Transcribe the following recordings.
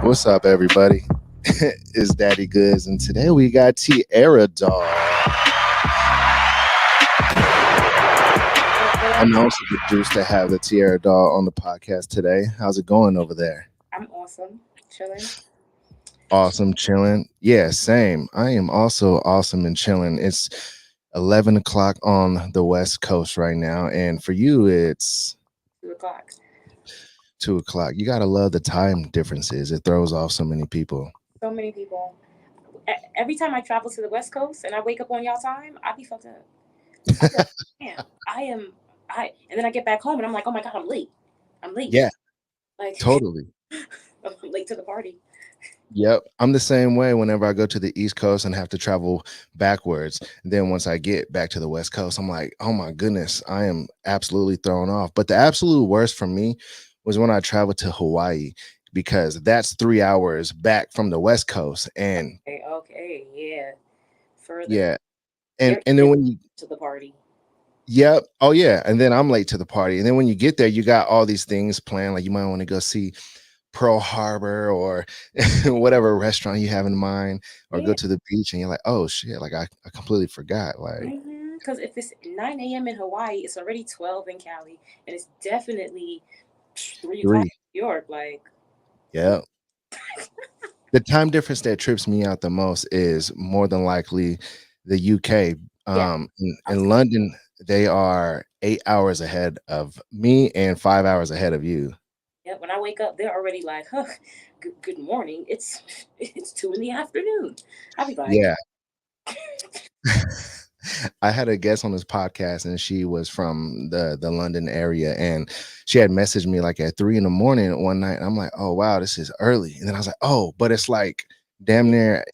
What's up, everybody? It's Daddy Goodz, and today we got Tierra Doll. I'm also produced to have the Tierra Doll on the podcast today. How's it going over there? I'm awesome. Chilling. Awesome, chilling. Yeah, same. I am also awesome and chilling. It's 11 o'clock on the West Coast right now, and for you, it's 2 o'clock. 2 o'clock. You gotta love the time differences. It throws off so many people. So many people. Every time I travel to the West Coast and I wake up on y'all time, I be fucked up. And then I get back home and I'm like, oh my God, I'm late. Yeah, Like, totally. I'm late to the party. Yep. I'm the same way whenever I go to the East Coast and have to travel backwards. Then once I get back to the West Coast, I'm like, oh my goodness, I am absolutely thrown off. But the absolute worst for me was when I traveled to Hawaii, because that's 3 hours back from the West Coast. And okay, yeah. Further. Yeah. And then when you to the party. Yep. Oh yeah. And then I'm late to the party. And then when you get there, you got all these things planned. Like you might want to go see Pearl Harbor or whatever restaurant you have in mind, or go to the beach, and you're like, oh shit, like I completely forgot. Like, because if it's 9 a.m. in Hawaii, it's already 12 in Cali, and it's definitely 3 o'clock in New York. Like, yeah. The time difference that trips me out the most is more than likely the UK. In London, they are 8 hours ahead of me and 5 hours ahead of you. Yeah, when I wake up, they're already like, huh, good morning. It's 2 in the afternoon. I'll be like, yeah. I had a guest on this podcast, and she was from the London area, and she had messaged me like at 3 a.m. one night. And I'm like, oh wow, this is early. And then I was like, oh, but it's like damn near,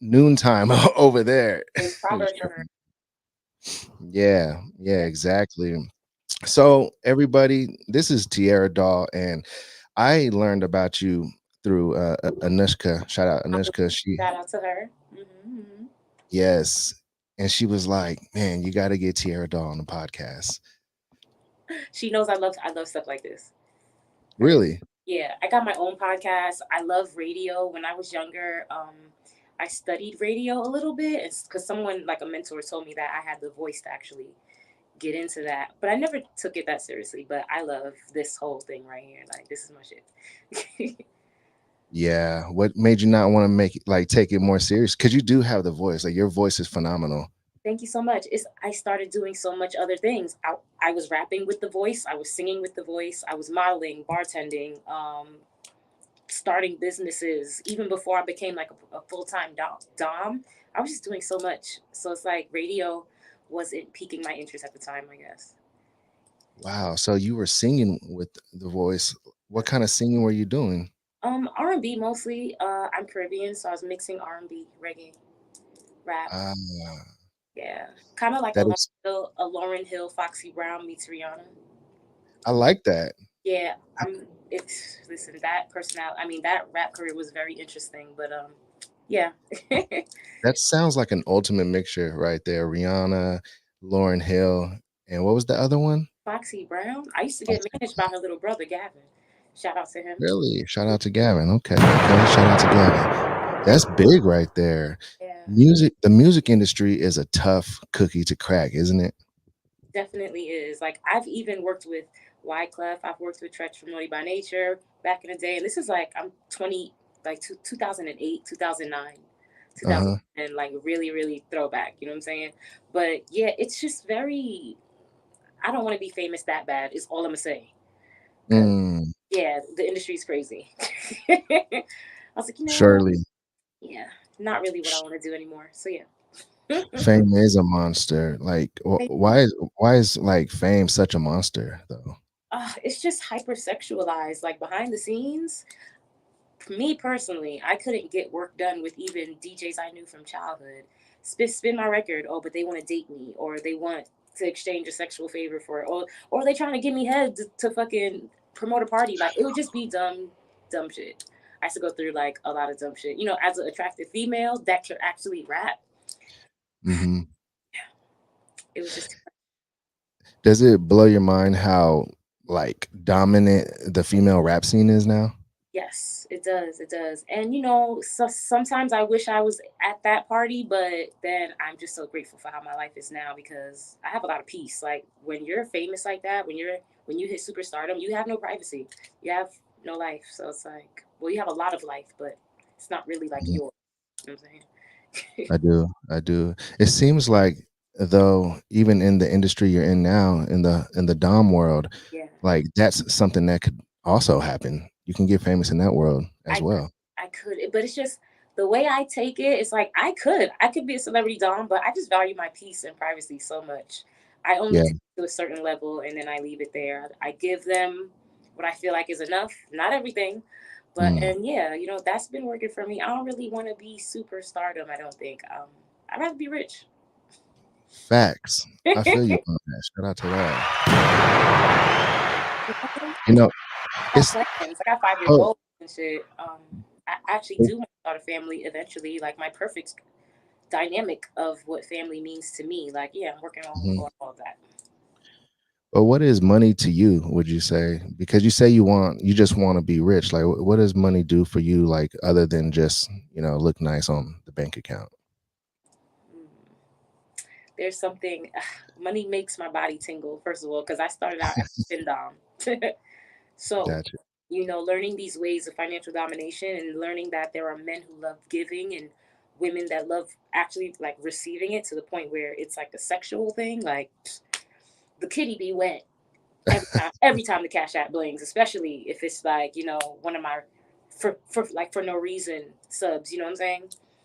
noontime over there. It's proper for her. Yeah, exactly. So everybody, this is Tierra Doll, and I learned about you through Anushka. Shout out Anushka. Shout out to her. Mm-hmm. Yes. And she was like, man, you got to get Tierra Doll on the podcast. She knows I love stuff like this. Really? Yeah. I got my own podcast. I love radio. When I was younger, I studied radio a little bit, because someone, like a mentor, told me that I had the voice to actually get into that. But I never took it that seriously. But I love this whole thing right here. Like, this is my shit. Yeah. What made you not want to make it, take it more serious? Because you do have the voice. Like, your voice is phenomenal. Thank you so much. I started doing so much other things. I was rapping with the voice. I was singing with the voice. I was modeling, bartending, starting businesses. Even before I became like a full-time dom, I was just doing so much. So it's like radio wasn't piquing my interest at the time, I guess. Wow. So you were singing with the voice. What kind of singing were you doing? R&B mostly. I'm Caribbean, so I was mixing R&B, reggae, rap. Yeah, kind of like a Lauryn Hill, Foxy Brown meets Rihanna. I like that. Yeah, listen, that personality. I mean, that rap career was very interesting, but yeah. That sounds like an ultimate mixture right there. Rihanna, Lauryn Hill, and what was the other one? Foxy Brown. I used to get managed by her little brother Gavin. Shout out to him. Really? Shout out to Gavin. Okay. Shout out to Gavin. That's big right there. Yeah. The music industry is a tough cookie to crack, isn't it? Definitely is. Like, I've even worked with Wyclef. I've worked with Tretch from Naughty by Nature back in the day, and this is like I'm 20, like 2008, 2009, Uh-huh. 2000, and like really, really throwback. You know what I'm saying? But yeah, it's just very. I don't want to be famous that bad. Is all I'm gonna say. Cause Mm, yeah, the industry's crazy. I was like, surely. yeah, not really what I want to do anymore. So yeah. Fame is a monster. Like, why is like fame such a monster though? It's just hypersexualized. Like behind the scenes, me personally, I couldn't get work done with even DJs I knew from childhood. Spin my record. Oh, but they want to date me, or they want to exchange a sexual favor for it, or they trying to give me head to fucking promote a party. Like it would just be dumb, dumb shit. I used to go through like a lot of dumb shit. As an attractive female that could actually rap, Hmm. it was just Does it blow your mind how like dominant the female rap scene is now? yes, it does. It does. And so sometimes I wish I was at that party, but then I'm just so grateful for how my life is now because I have a lot of peace. Like when you're famous like that, when you hit superstardom, you have no privacy. You have no life. So it's like, well, you have a lot of life, but it's not really like Mhm. yours. You know what I'm saying? I do. I do. It seems like though, even in the industry you're in now, in the dom world, Yeah. like that's something that could also happen. You can get famous in that world as I well. I could, but it's just the way I take it. It's like I could be a celebrity dom, but I just value my peace and privacy so much. I only Yeah. take it to a certain level, and then I leave it there. I give them what I feel like is enough, not everything, but Mm. and yeah, that's been working for me. I don't really want to be superstardom. I don't think. I'd rather be rich. Facts. I feel you on that. Shout out to that. I You know, got it's plans. I got 5 year oh, goals and shit. I actually do want to start a family eventually. Like my perfect dynamic of what family means to me. Like, yeah, I'm working on mhm. all of that. But what is money to you, would you say? Because you say you just want to be rich. Like what does money do for you, like other than just, look nice on the bank account? Mm. There's something, money makes my body tingle, first of all, because I started out as a fin dom. So, Gotcha. learning these ways of financial domination and learning that there are men who love giving and women that love actually like receiving it to the point where it's like a sexual thing. Like the kitty be wet every time the cash app blings, especially if it's like one of my for no reason subs. You know what I'm saying?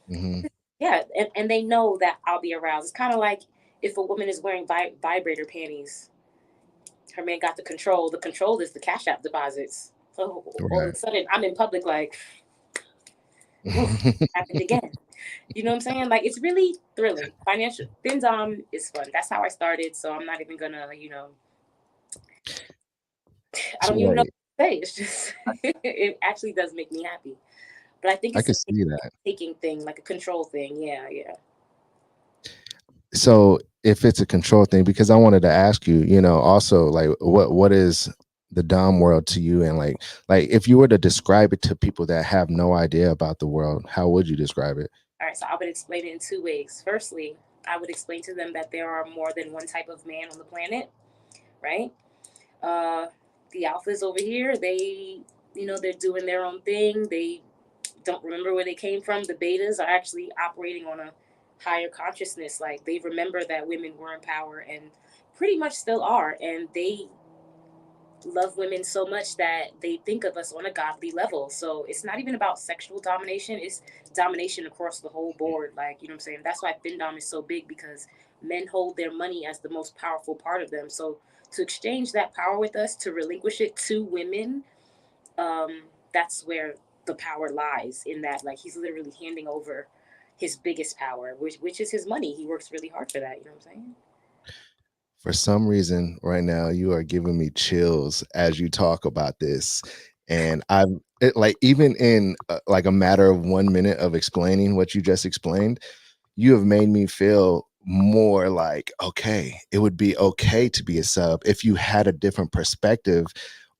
Hmm. Yeah, and they know that I'll be aroused. It's kind of like if a woman is wearing vibrator panties, her man got the control. The control is the cash app deposits. So all of Right. a sudden, I'm in public like, oof, happened again. You know what I'm saying? Like it's really thrilling. Financial FinDom is fun. That's how I started. So I'm not even gonna, I So don't even know wait, what to say. It's just it actually does make me happy. But I think I it's could a see that. taking thing, like a control thing. Yeah, yeah. So if it's a control thing, because I wanted to ask you, also like what is the dom world to you, and like if you were to describe it to people that have no idea about the world, how would you describe it? All right, so I would explain it in two ways. Firstly, I would explain to them that there are more than one type of man on the planet, right? Uh, the alphas over here, they're doing their own thing. They don't remember where they came from. The betas are actually operating on a higher consciousness. Like they remember that women were in power and pretty much still are, and they love women so much that they think of us on a godly level. So it's not even about sexual domination, it's domination across the whole board. Like, you know what I'm saying? That's why FinDom is so big because men hold their money as the most powerful part of them. So to exchange that power with us, to relinquish it to women, that's where the power lies in that. Like he's literally handing over his biggest power, which is his money. He works really hard for that. You know what I'm saying? For some reason, right now, you are giving me chills as you talk about this, and like even in like a matter of 1 minute of explaining what you just explained, you have made me feel more like, okay, it would be okay to be a sub if you had a different perspective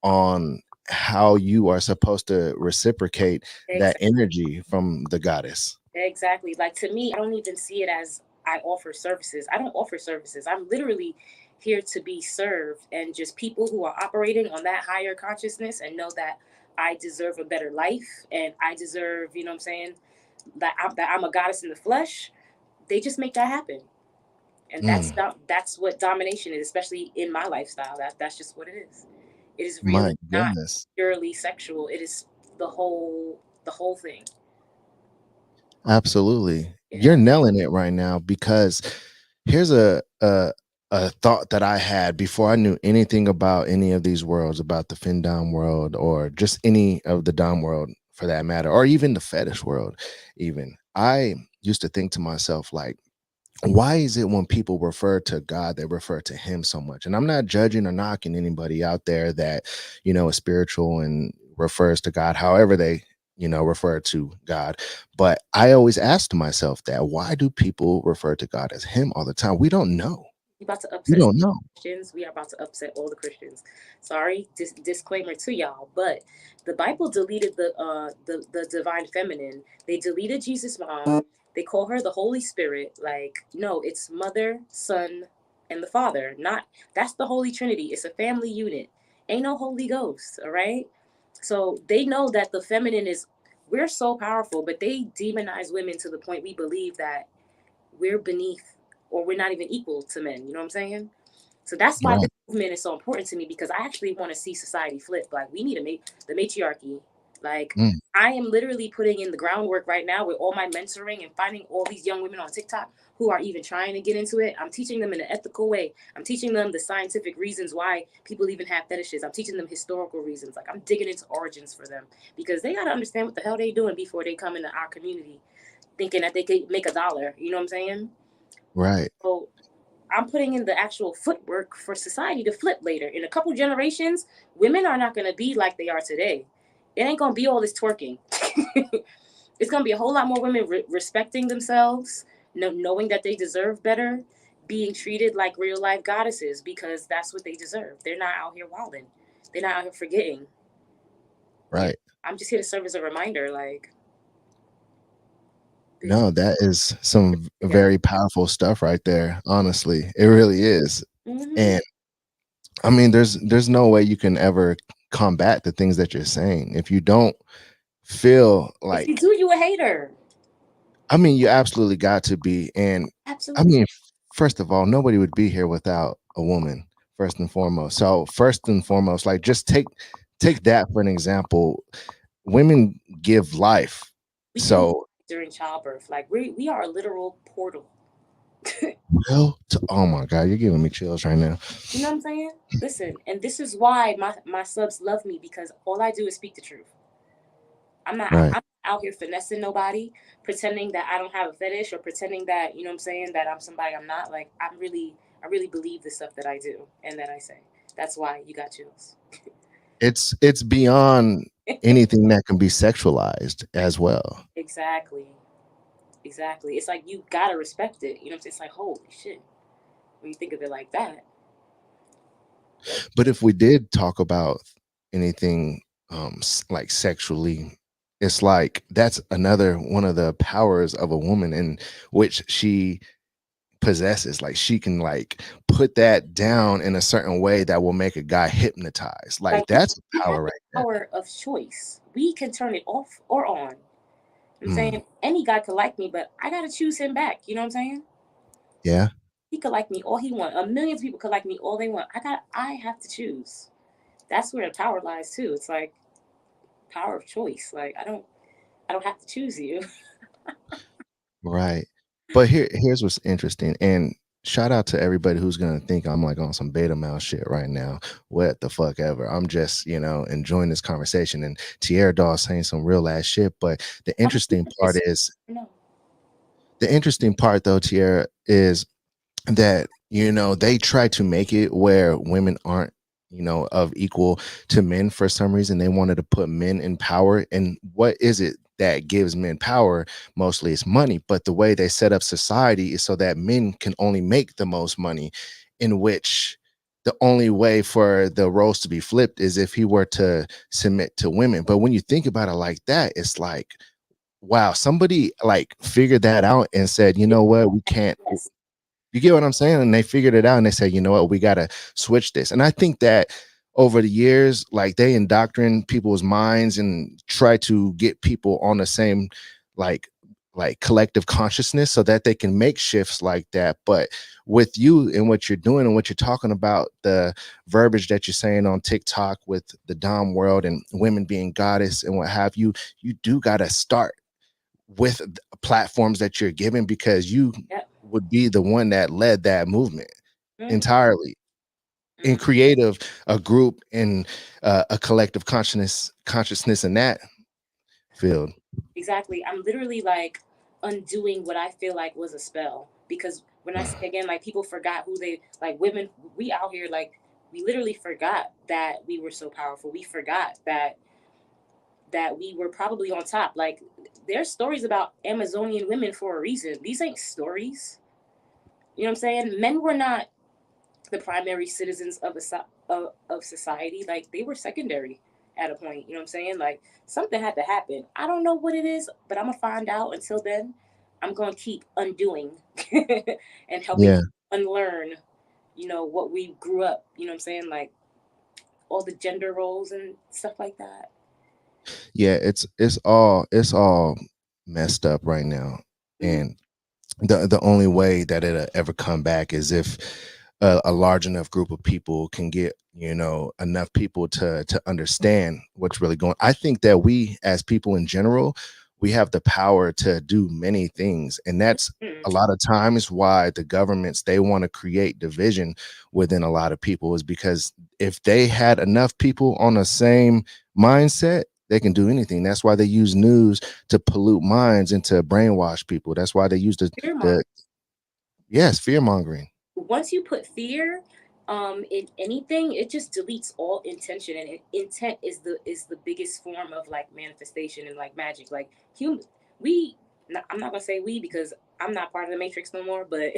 on how you are supposed to reciprocate that Exactly. energy from the goddess. Exactly. Like to me, I don't even see it as I offer services. I don't offer services. I'm literally here to be served, and just people who are operating on that higher consciousness and know that I deserve a better life and I deserve, you know what I'm saying, that I'm a goddess in the flesh. They just make that happen. And Mm, that's what domination is, especially in my lifestyle. That's just what it is. It is my really not goodness. purely sexual. It is the whole thing. Absolutely. You're Yeah. nailing it right now because here's a thought that I had before I knew anything about any of these worlds, about the fin dom world or just any of the dom world for that matter, or even the fetish world even. I used to think to myself like, why is it when people refer to God, they refer to him so much? And I'm not judging or knocking anybody out there that, is spiritual and refers to God, however they, refer to God. But I always asked myself that why do people refer to God as him all the time? We don't know. We about to We upset don't know. Christians. We are about to upset all the Christians. Sorry, disclaimer to y'all, but the Bible deleted the divine feminine. They deleted Jesus' mom. They call her the Holy Spirit. Like, no, it's Mother, Son, and the Father. Not That's the Holy Trinity. It's a family unit. Ain't no Holy Ghost. All right. So they know that the feminine is. We're so powerful, but they demonize women to the point we believe that we're beneath or we're not even equal to men. You know what I'm saying? So that's why the Right. movement is so important to me, because I actually want to see society flip. Like, we need to make the matriarchy. Like, Mm, I am literally putting in the groundwork right now with all my mentoring and finding all these young women on TikTok who are even trying to get into it. I'm teaching them in an ethical way. I'm teaching them the scientific reasons why people even have fetishes. I'm teaching them historical reasons. Like, I'm digging into origins for them, because they got to understand what the hell they doing before they come into our community thinking that they could make a dollar. You know what I'm saying? right. So I'm putting in the actual footwork for society to flip later. In a couple generations, women are not going to be like they are today. It ain't going to be all this twerking. It's going to be a whole lot more women respecting themselves, knowing that they deserve better, being treated like real life goddesses, because that's what they deserve. They're not out here wilding. They're not out here forgetting. You know, Right. I'm just here to serve as a reminder, like, No, that is some together. very powerful stuff right there. Honestly, it really is. Hmm. And I mean, there's no way you can ever combat the things that you're saying if you don't feel If you like, do, you a hater. I mean, you absolutely got to be. And I Absolutely. mean, first of all, nobody would be here without a woman, first and foremost. So first and foremost, like just take that for an example. Women give life. We give So during childbirth. Like, we are a literal portal. oh my God, you're giving me chills right now. You know what I'm saying? Listen, and this is why my subs love me, because all I do is speak the truth. Right. I'm out here finessing nobody, pretending that I don't have a fetish, or pretending that, you know what I'm saying, that I'm somebody I'm not. Like, I really believe the stuff that I do and that I say. That's why you got chills. It's beyond anything that can be sexualized as well. Exactly. Exactly. It's like, you gotta respect it. You know what I'm saying? It's like, holy shit. When you think of it like that. But if we did talk about anything like sexually, it's like that's another one of the powers of a woman in which she possesses. Like she can like put that down in a certain way that will make a guy hypnotized. Like, Like that's a we have power the right there. power of choice. We can turn it off or on. I'm Mm, saying any guy could like me, but I gotta choose him back. You know what I'm saying? yeah. He could like me all he want. A million people could like me all they want. I have to choose. That's where the power lies too. It's like power of choice. Like, I don't have to choose you. Right. But here's what's interesting. And shout out to everybody who's gonna think I'm like on some beta male shit right now. What the fuck ever. I'm just, enjoying this conversation and Tierra Doll saying some real ass shit. But I'm no. the interesting part though, Tierra, is that they try to make it where women aren't of equal to men. For some reason they wanted to put men in power, and what is it that gives men power? Mostly it's money, but the way they set up society is so that men can only make the most money, in which the only way for the roles to be flipped is if he were to submit to women. But when you think about it like that, it's like, wow, somebody like figured that out and said, you know what, we can't. Yes. You get what I'm saying? And they figured it out and they said, you know what, we got to switch this. And I think that over the years, like they indoctrinate people's minds and try to get people on the same like collective consciousness so that they can make shifts like that. But with you and what you're doing and what you're talking about, the verbiage that you're saying on TikTok with the Dom world and women being goddess and what have you, you do got to start with platforms that you're given, because you Yep. would be the one that led that movement Mm-hmm. entirely in creative a group in a collective consciousness in that field. Exactly. I'm literally like undoing what I feel like was a spell, because when I say again, like people forgot who they, like women, we out here, like we literally forgot that we were so powerful. We forgot that we were probably on top. Like there's stories about Amazonian women for a reason. These ain't stories. You know what I'm saying? Men were not the primary citizens of society. Like they were secondary at a point. You know what I'm saying? Like something had to happen. I don't know what it is, but I'm gonna find out. Until then, I'm gonna keep undoing and helping Yeah. unlearn. You know what we grew up. You know what I'm saying? Like all the gender roles and stuff like that. Yeah, it's all messed up right now. And the only way that it'll ever come back is if a large enough group of people can get, you know, enough people to understand what's really going. I think that we as people in general, we have the power to do many things, and that's a lot of times why the governments, they want to create division within a lot of people, is because if they had enough people on the same mindset, they can do anything. That's why they use news to pollute minds and to brainwash people. That's why they use the yes, fear mongering. Once you put fear in anything, it just deletes all intention, and intent is the biggest form of like manifestation and like magic. Like human, we I'm not gonna say we because I'm not part of the matrix no more, but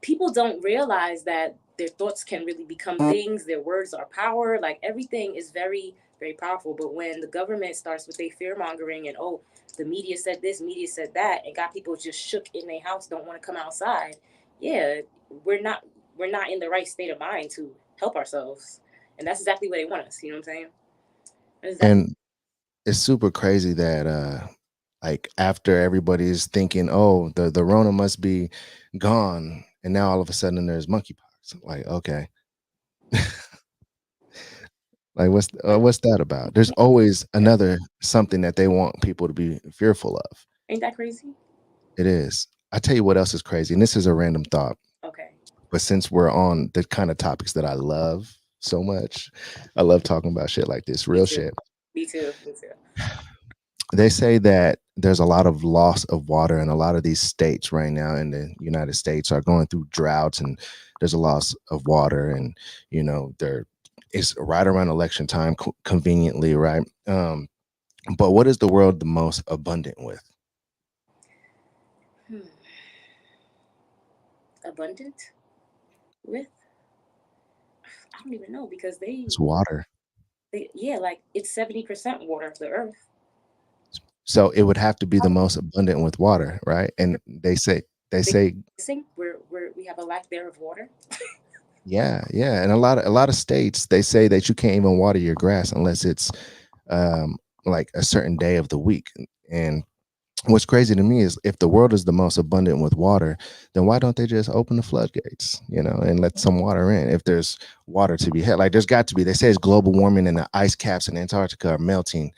people don't realize that their thoughts can really become things. Their words are power. Like everything is very, very powerful. But when the government starts with their fear mongering and, oh, the media said this, media said that, and got people just shook in their house, don't want to come outside. Yeah, we're not we're not in the right state of mind to help ourselves. And that's exactly what they want us, you know what I'm saying? Exactly. And it's super crazy that like after everybody's thinking, oh, the Rona must be gone, and now all of a sudden there's monkeypox. Like, okay. Like what's that about? There's always another something that they want people to be fearful of. Ain't that crazy? It is. I tell you what else is crazy, and this is a random thought, Okay. but since we're on the kind of topics that I love so much, I love talking about shit like this, real shit. Me too. Me too. They say that there's a lot of loss of water in a lot of these states right now in the United States are going through droughts, and there's a loss of water, and you know it's right around election time, conveniently, right? But what is the world the most abundant with? Abundant with? I don't even know because It's water. yeah, like it's 70% water of the earth. So it would have to be the most abundant with water, right? And they say We have a lack there of water. yeah, and a lot of states, they say that you can't even water your grass unless it's like a certain day of the week. And what's crazy to me is if the world is the most abundant with water, then why don't they just open the floodgates, you know, and let some water in? If there's water to be had, like there's got to be. They say it's global warming and the ice caps in Antarctica are melting.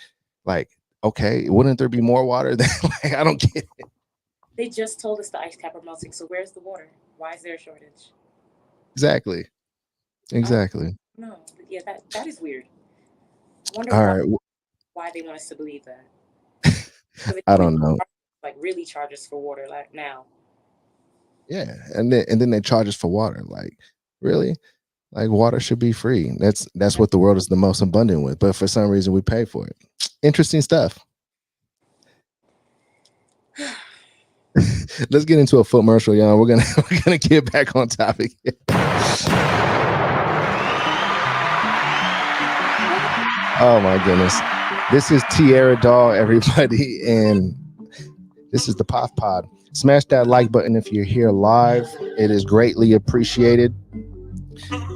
Like, okay, wouldn't there be more water? Than like, I don't get it. They just told us the ice cap are melting. So where's the water? Why is there a shortage? Exactly. No, yeah, that is weird. I wonder All right. why they want us to believe that. I don't know. Like really charge us for water like now. Yeah, and then they charge us for water. Like, really? Like water should be free. That's what the world is the most abundant with. But for some reason we pay for it. Interesting stuff. Let's get into a foot commercial, y'all. We're gonna get back on topic. Oh my goodness. This is Tierra Doll, everybody, and This is the POF Pod. Smash that like button if you're here live. It is greatly appreciated.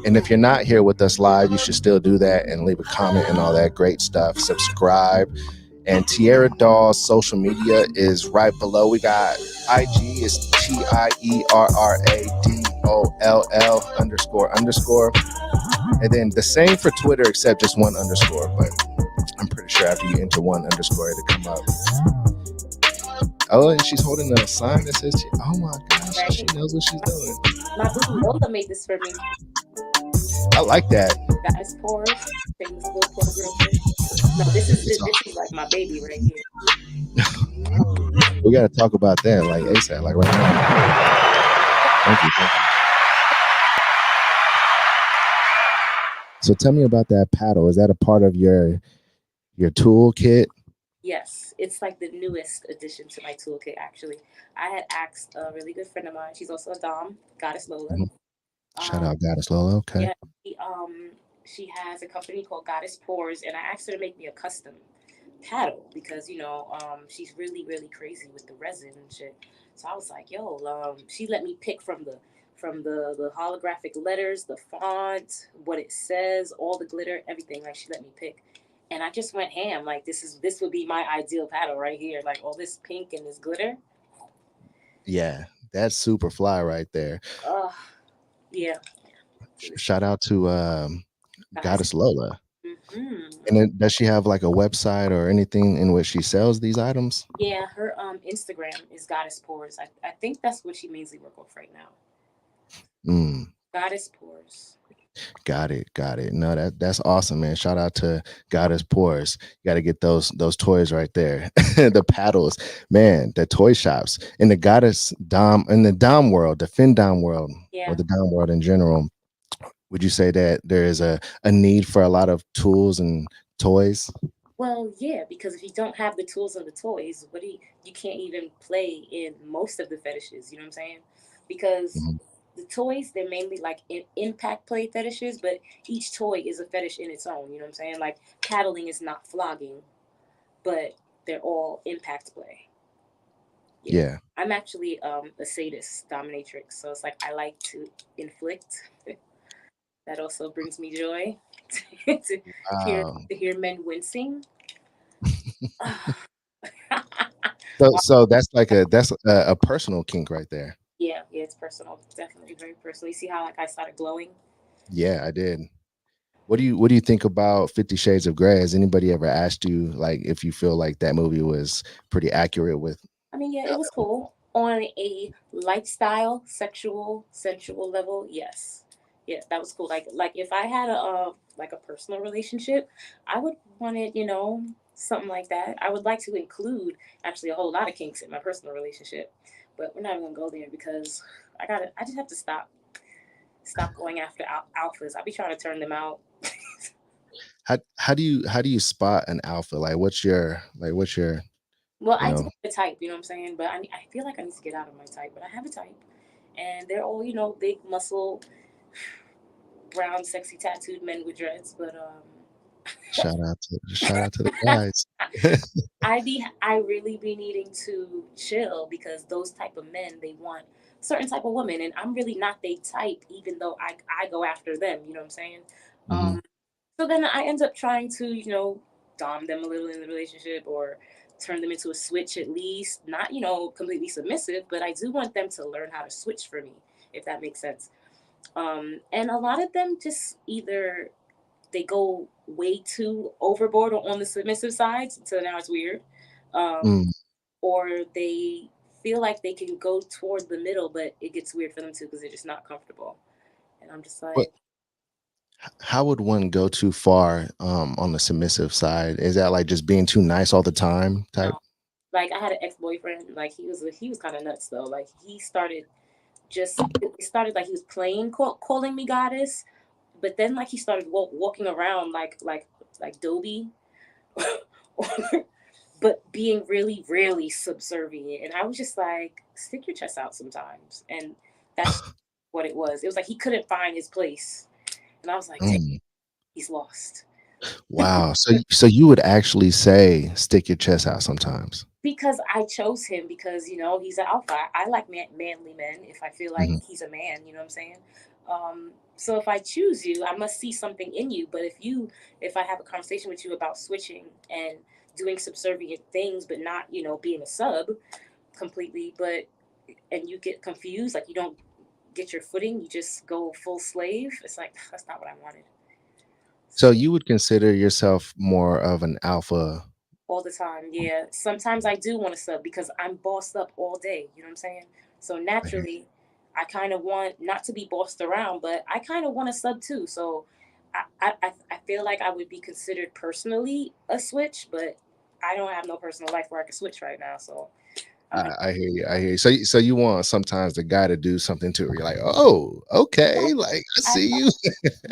And if you're not here with us live, you should still do that and leave a comment and all that great stuff. Subscribe. And Tierra Doll's social media is right below. We got IG is TIERRADOLL__. And then the same for Twitter, except just one underscore. But I'm pretty sure after you enter one underscore, it'll come up. Oh, and she's holding a sign that says, oh my gosh, she knows what she's doing. My boo Lola made this for me. I like that. Guys, pores, famous little program. No, this is like my baby right here. We got to talk about that like ASAP, like right now. Thank you. So tell me about that paddle. Is that a part of your toolkit? Yes, it's like the newest addition to my toolkit, actually. I had asked a really good friend of mine. She's also a Dom, Goddess Lola. Mm-hmm. Shout out Goddess Lola. Okay. Yeah, she has a company called Goddess Pours, and I asked her to make me a custom paddle because she's really, really crazy with the resin and shit. So I was like, yo, she let me pick from the holographic letters, the font, what it says, all the glitter, everything. Like, she let me pick. And I just went ham. Like, this would be my ideal paddle right here. Like, all this pink and this glitter. Yeah, that's super fly right there. Yeah. Shout out to Goddess Lola. Mm-hmm. And then, does she have like a website or anything in which she sells these items? Yeah, her Instagram is Goddess Pours. I think that's what she mainly works with right now. Goddess Pours. Got it. No, that's awesome, man. Shout out to Goddess Pours. You got to get those toys right there. The paddles, man. The toy shops in the Goddess Dom, in the Dom world, the Fin Dom world, or the Dom world in general. Would you say that there is a need for a lot of tools and toys? Well, yeah, because if you don't have the tools and the toys, you can't even play in most of the fetishes. You know what I'm saying? Because the toys, they're mainly like impact play fetishes, but each toy is a fetish in its own. You know what I'm saying? Like, paddling is not flogging, but they're all impact play. Yeah. I'm actually a sadist dominatrix, so it's like I like to inflict. That also brings me joy to hear men wincing. So that's like a personal kink right there. Yeah, it's personal. Definitely very personal. You see how like I started glowing? Yeah, I did. What do you think about 50 Shades of Grey? Has anybody ever asked you like if you feel like that movie was pretty accurate with? I mean, yeah, it was cool on a lifestyle, sexual, sensual level. Yes, yeah, that was cool. Like if I had a personal relationship, I would want it, something like that. I would like to include actually a whole lot of kinks in my personal relationship, but we're not even gonna go there because I just have to stop going after alphas. I'll be trying to turn them out. How do you spot an alpha? Like what's your Well, I do have a type, you know what I'm saying? But I feel like I need to get out of my type, but I have a type. And they're all, big muscle, brown, sexy tattooed men with dreads, but shout out to the guys. I really be needing to chill because those type of men, they want certain type of woman, and I'm really not they type, even though I go after them, you know what I'm saying? So then I end up trying to, dom them a little in the relationship or turn them into a switch at least. Not, completely submissive, but I do want them to learn how to switch for me, if that makes sense. And a lot of them just either they go way too overboard or on the submissive side, so now it's weird. Or they feel like they can go toward the middle, but it gets weird for them too because they're just not comfortable. And I'm just like, how would one go too far on the submissive side? Is that like just being too nice all the time type? No. Like, I had an ex-boyfriend, like he was kind of nuts though. Like, it started like he was playing calling me goddess, but then like he started walking around like Dobie, but being really, really subservient. And I was just like, stick your chest out sometimes. And that's what it was. It was like he couldn't find his place. And I was like, dang, he's lost. Wow. So you would actually say stick your chest out sometimes? because I chose him because he's an alpha. I like manly men. If I feel like Mhm. he's a man, you know what I'm saying. So if I choose you, I must see something in you. But if I have a conversation with you about switching and doing subservient things, but not being a sub completely, but and you get confused, like you don't get your footing, you just go full slave. It's like that's not what I wanted. So you would consider yourself more of an alpha. All the time. Yeah. Sometimes I do want to sub because I'm bossed up all day. You know what I'm saying? So I hear naturally, I kind of want not to be bossed around, but I kind of want to sub too. So I feel like I would be considered personally a switch, but I don't have no personal life where I can switch right now. So I'm I happy. I hear you, I hear you. So you want sometimes the guy to do something to where you're like, "Oh, okay, like, I I, see you."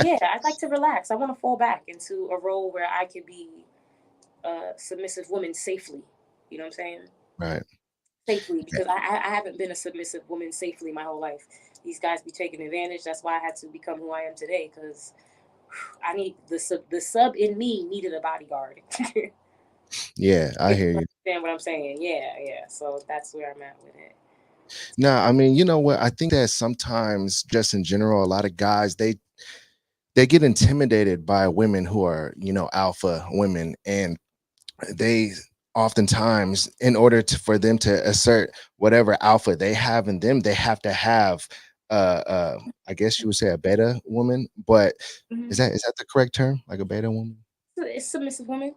yeah, I'd like to relax. I want to fall back into a role where I could be a submissive woman safely. You know what I'm saying? Right. Safely, Yeah. because I haven't been a submissive woman safely my whole life. These guys be taking advantage. That's why I had to become who I am today. Because I need the sub in me needed a bodyguard. Yeah, I If hear you you. understand what I'm saying, yeah, yeah. So that's where I'm at with it. Now, I mean, you know what? I think that sometimes just in general, a lot of guys, they get intimidated by women who are, alpha women, and they oftentimes, in order for them to assert whatever alpha they have in them, they have to have I guess you would say a beta woman, but is Hmm. that the correct term? Like a beta woman? So it's submissive women,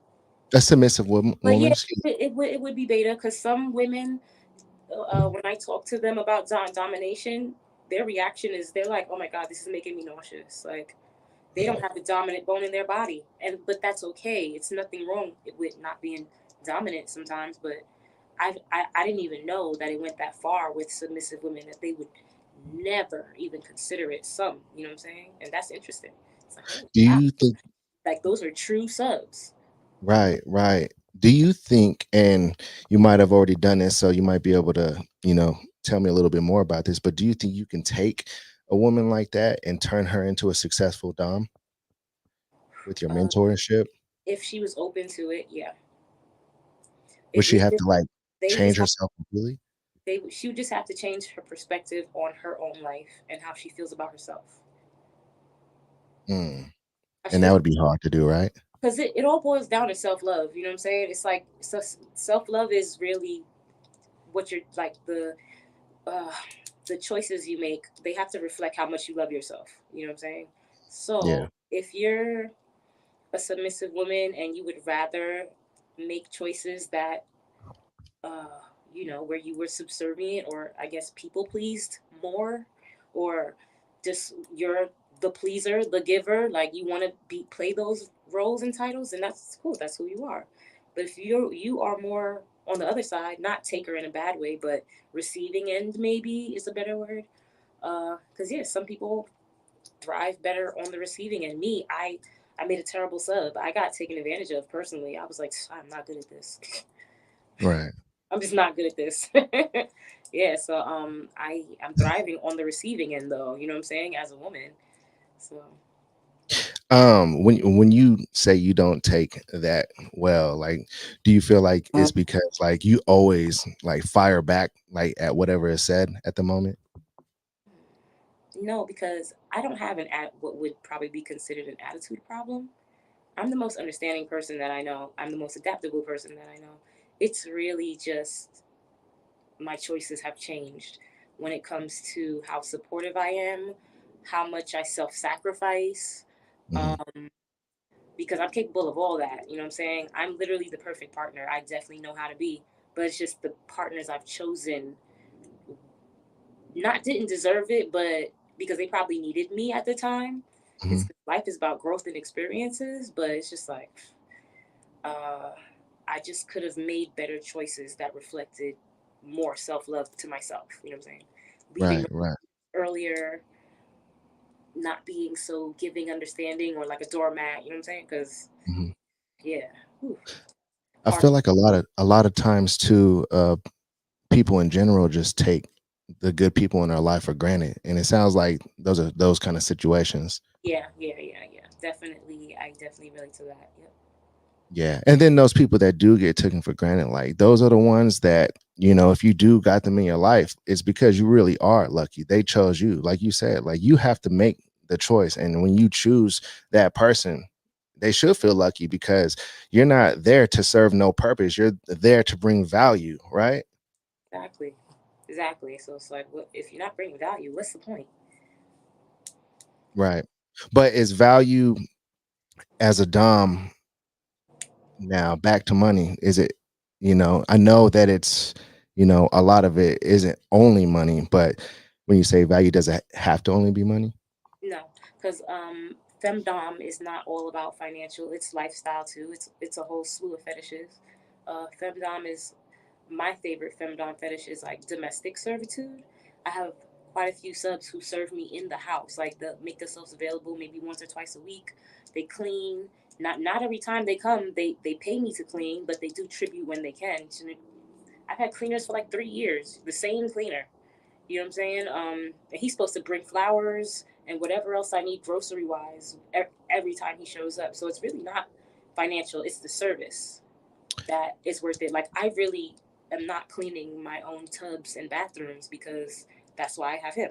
A submissive woman, but yeah, excuse it would be beta because some women, when I talk to them about domination, their reaction is they're like, "Oh my god, this is making me nauseous." Like they don't me. have the dominant bone in their body, but that's okay. It's nothing wrong with not being dominant sometimes. But I didn't even know that it went that far with submissive women that they would never even consider it some. You know what I'm saying? And that's interesting. It's like, oh Do wow, you think like those are true subs. right, right. Do you think, and you might have already done this, so you might be able to, tell me a little bit more about this, but do you think you can take a woman like that and turn her into a successful dom with your Uh, mentorship? if she was open to it, yeah, Would she it have just to like they would just change have herself completely? she would just have to change her perspective on her own life and how she feels about herself. Mm. How she And that feels would be hard to do, right? because it all boils down to self love. You know what I'm saying? It's like self love is really what you're like uh, the choices you make. They have to reflect how much you love yourself. You know what I'm saying? Yeah. So if you're a submissive woman and you would rather make choices that uh, where you were subservient or I guess people pleased more, or just you're the pleaser, the giver, like you want to be play those roles and titles, and that's cool. That's who you are. But if you are more on the other side, not taker in a bad way, but receiving end maybe is a better word. Because yeah, some people thrive better on the receiving end. Me, I made a terrible sub. I got taken advantage of personally. I was like, I'm not good at this. Right. I'm just not good at this. Yeah, so I'm thriving on the receiving end though, you know what I'm saying, as a woman. So When you say you don't take that well, like, do you feel like it's because like you always like fire back like at whatever is said at the moment? no, because I don't have what would probably be considered an attitude problem. I'm the most understanding person that I know. I'm the most adaptable person that I know. It's really just my choices have changed when it comes to how supportive I am, how much I self-sacrifice. Mhm. Um, because I'm capable of all that. You know what I'm saying? I'm literally the perfect partner. I definitely know how to be, but it's just the partners I've chosen not didn't deserve it, but because they probably needed me at the time. Mhm. It's life is about growth and experiences, but it's just like uh, I just could have made better choices that reflected more self love to myself. You know what I'm saying? Leaving Right, right. earlier, not being so giving, understanding, or like a doormat. You know what I'm saying? Because Mhm. yeah, whew, I hard. feel like a lot of times too, people in general just take the good people in their life for granted, and it sounds like those are those kind of situations. Yeah, yeah, yeah, yeah. Definitely, I definitely relate to that. Yep. Yeah. And then those people that do get taken for granted, like those are the ones that, if you do got them in your life, it's because you really are lucky. They chose you. Like you said, like you have to make the choice. And when you choose that person, they should feel lucky because you're not there to serve no purpose. You're there to bring value, right? Exactly. Exactly. So it's like, what if you're not bringing value? What's the point? Right. But is value as a dom now back to money? Is it, I know that it's, a lot of it isn't only money, but when you say value, does it have to only be money? No, because femdom is not all about financial. It's lifestyle too. It's a whole slew of fetishes. Femdom is my favorite femdom fetish is like domestic servitude. I have quite a few subs who serve me in the house, like the make themselves available maybe once or twice a week. They clean. Not every time they come, they pay me to clean, but they do tribute when they can. I've had cleaners for like 3 years, the same cleaner. You know what I'm saying? And he's supposed to bring flowers and whatever else I need grocery wise every time he shows up. So it's really not financial. It's the service that is worth it. Like I really am not cleaning my own tubs and bathrooms because that's why I have him.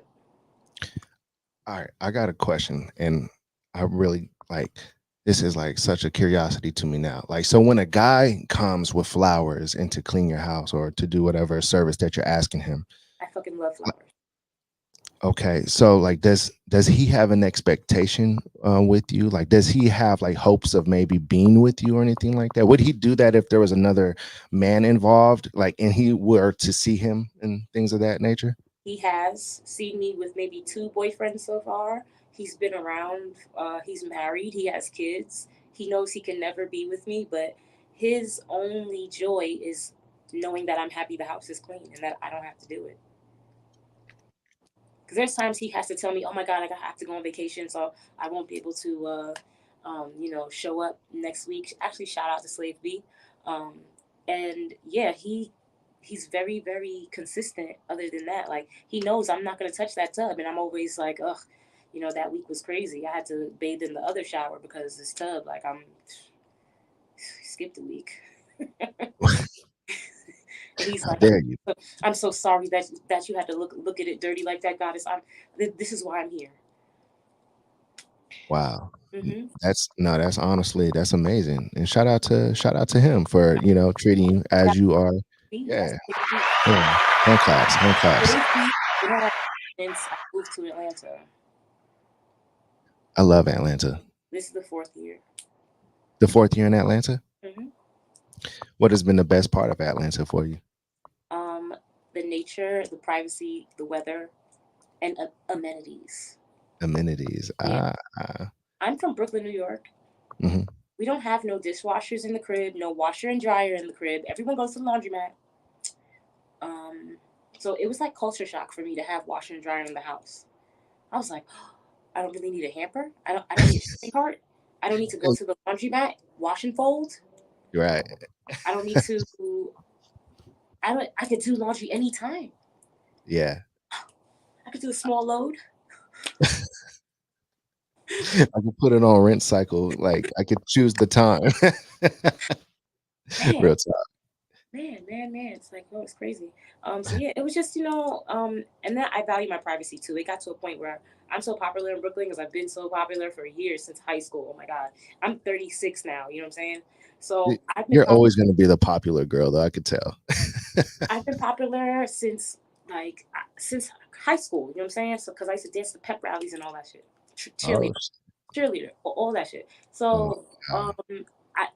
All right, I got a question, and I really like this is like such a curiosity to me now. Like, so when a guy comes with flowers and to clean your house or to do whatever service that you're asking him, I fucking love flowers. okay, so like does he have an expectation with you? Like does he have like hopes of maybe being with you or anything like that? Would he do that if there was another man involved, like and he were to see him and things of that nature? He has seen me with maybe two boyfriends so far. He's been around. He's married. He has kids. He knows he can never be with me, but his only joy is knowing that I'm happy the house is clean and that I don't have to do it. Because there's times he has to tell me, "Oh my God, have to go on vacation, so I won't be able to, show up next week." Actually, shout out to Slave B, um, and yeah, he's very very consistent. Other than that, like he knows I'm not gonna touch that tub, and I'm always like, ugh, that week was crazy. I had to bathe in the other shower because this tub, like I'm skipped a week. And he's How like, dare you? I'm so sorry that you had to look at it dirty like that, goddess. This is why I'm here. Wow. Hmm. That's no, that's honestly that's amazing. And shout out to him for, treating you as you are. That's Yeah. Slave B. Yeah. Hand claps, hand claps. Slave B been around since I moved to Atlanta. I love Atlanta. This is the fourth year. The fourth year in Atlanta. Hmm. What has been the best part of Atlanta for you? Um, the nature, the privacy, the weather, and amenities. Amenities. Yeah, I'm from Brooklyn, New York. Mhm. We don't have no dishwashers in the crib, no washer and dryer in the crib. Everyone goes to the laundromat. Um, so it was like culture shock for me to have washer and dryer in the house. I was like, I don't really need a hamper. I don't need a shopping cart. I don't need to go to the laundromat, wash and fold. You're right. I don't need to. I could do laundry anytime. Yeah. I could do a small load. I could put it on rent cycle. Like I could choose the time. Man, Real talk. man. It's like, oh, it's crazy. So yeah, it was just, and then I value my privacy too. It got to a point where I'm so popular in Brooklyn because I've been so popular for years since high school. Oh my God. I'm 36 now, you know what I'm saying? So You're always gonna be the popular girl though, I could tell. I've been popular since high school, you know what I'm saying? So because I used to dance to pep rallies and all that shit. Oh, Cheerleader, all that shit. oh, So wow.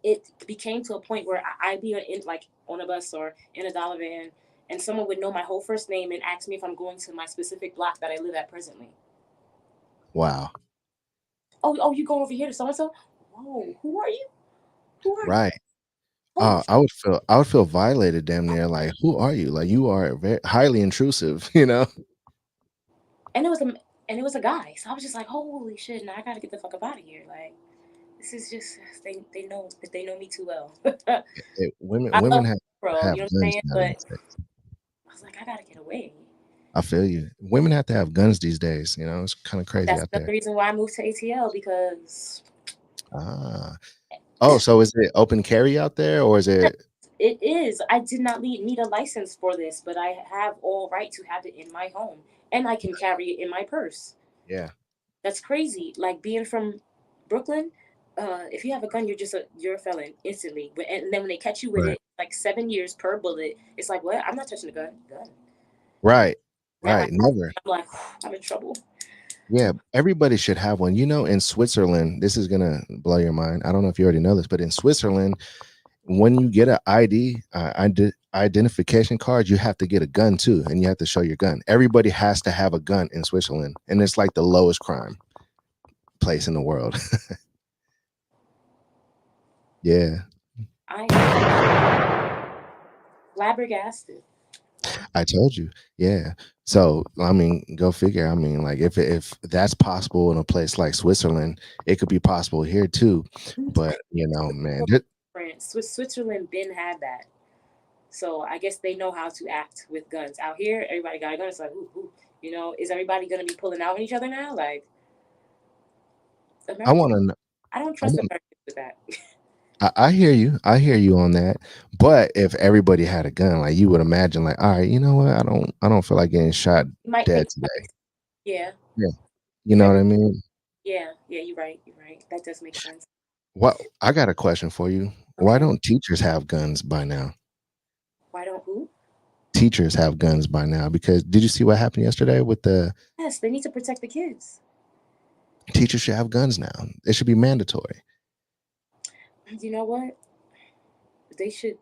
it became to a point where I'd be in like on a bus or in a dollar van, and someone would know my whole first name and ask me if I'm going to my specific block that I live at presently. Wow. Oh, you going over here to so and so? Whoa, who are you? Who are you? Right. Holy shit. I would feel violated damn near like, who are you? Like you are very highly intrusive, you know? And it was a and it was a guy. So I was just like, holy shit! Now I gotta get the fuck up out of here. Like this is just they know me too well. Women I women love have bro, you have know what I'm guns saying? But nowadays. I was like, I gotta get away. I feel you. Women have to have guns these days, it's kind of crazy That's out another there. reason why I moved to ATL because Ah. Oh, so is it open carry out there, or is Yes, it? it is. I did not need a license for this, but I have all right to have it in my home, and I can carry it in my purse. Yeah, That's crazy. Like being from Brooklyn, if you have a gun, you're a felon instantly. And then when they catch you with right, it, like 7 years per bullet. It's like, what? I'm not touching the gun. Gun. right, Now right. Never. I'm like, I'm in trouble. Yeah, everybody should have one. You know, in Switzerland, this is gonna blow your mind. I don't know if you already know this, but in Switzerland, when you get an identification card, you have to get a gun too, and you have to show your gun. Everybody has to have a gun in Switzerland, and it's like the lowest crime place in the world. Yeah, I am flabbergasted. I told you. Yeah. So I mean, go figure. I mean, like if that's possible in a place like Switzerland, it could be possible here too. But you know, man, France, Switzerland, been had that. So I guess they know how to act with guns. Out here, everybody got a gun. It's like, is everybody gonna be pulling out on each other now? Like I American, want to. I don't I trust want. Americans with that. I hear you. I hear you on that. But if everybody had a gun, like you would imagine, like, all right, you know what? I don't feel like getting shot You might dead think, today. yeah, Yeah. You know every, what I mean? yeah. You're right. You're right. That does make sense. What I got a question for you. Why Okay. don't teachers have guns by now? Why don't who? Teachers have guns by now because did you see what happened yesterday with the Yes, they need to protect the kids. teachers should have guns now. It should be mandatory. You know what? They should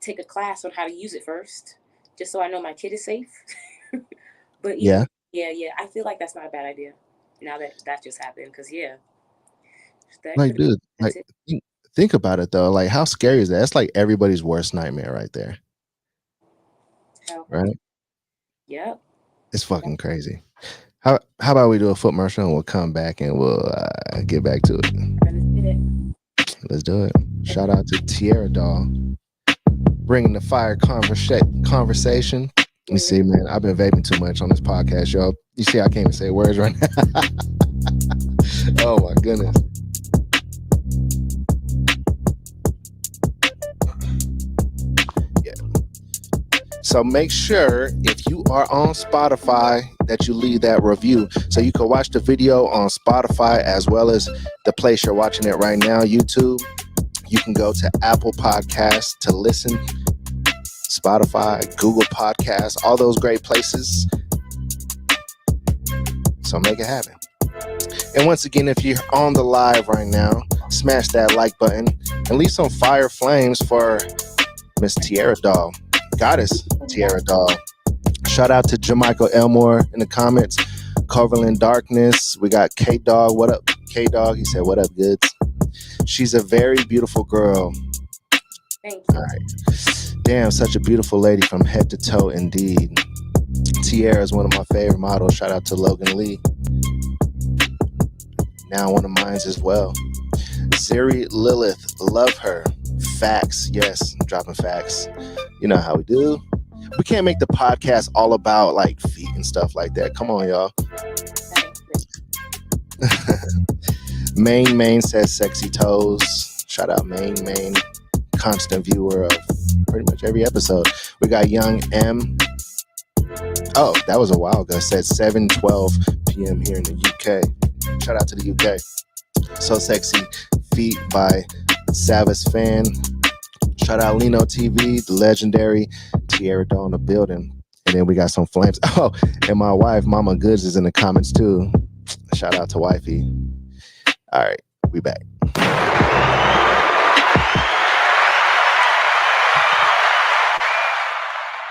take a class on how to use it first, just so I know my kid is safe. But either way, Yeah. yeah. I feel like that's not a bad idea. Now that that just happened, because yeah, that Like, could dude, have like it. think about it though. Like, how scary is that? It's like everybody's worst nightmare right there. Hell, Right? yep. It's fucking crazy. How about we do a foot marshal and we'll come back and we'll get back to it. Let's get it. Let's do it. Shout out to Tierra Doll, bringing the fire conversation. You see, man, I've been vaping too much on this podcast, y'all. You see, I can't even say words right now. Oh my goodness. Yeah. So make sure if you are on Spotify that you leave that review so you can watch the video on Spotify as well as the place you're watching it right now, YouTube. You can go to Apple Podcasts to listen, Spotify, Google Podcasts, all those great places. So make it happen. And once again, if you're on the live right now, smash that like button and leave some fire flames for Miss Tierra Doll, Goddess Tierra Doll. Shout out to Jamaica Elmore in the comments. Coverland Darkness. We got K Dog. What up, K Dog? He said, "What up, Goodz?" She's a very beautiful girl. Thank All you. right. Damn, such a beautiful lady from head to toe, indeed. Tierra is one of my favorite models. Shout out to Logan Lee. Now one of mine as well. Ziri Lilith, love her. Facts, yes, dropping facts. You know how we do. We can't make the podcast all about like feet and stuff like that. Come on, y'all. Main says sexy toes. Shout out Main, constant viewer of pretty much every episode. We got Young M. Oh, that was a while ago. Said 7:12 p.m. here in the UK. Shout out to the UK. So Sexy Feet by Savas Fan. Shout out Lino TV, the legendary Tierra Doll in the building. And then we got some flames. Oh, and my wife, Mama Goodz, is in the comments too. Shout out to wifey. All right, we back.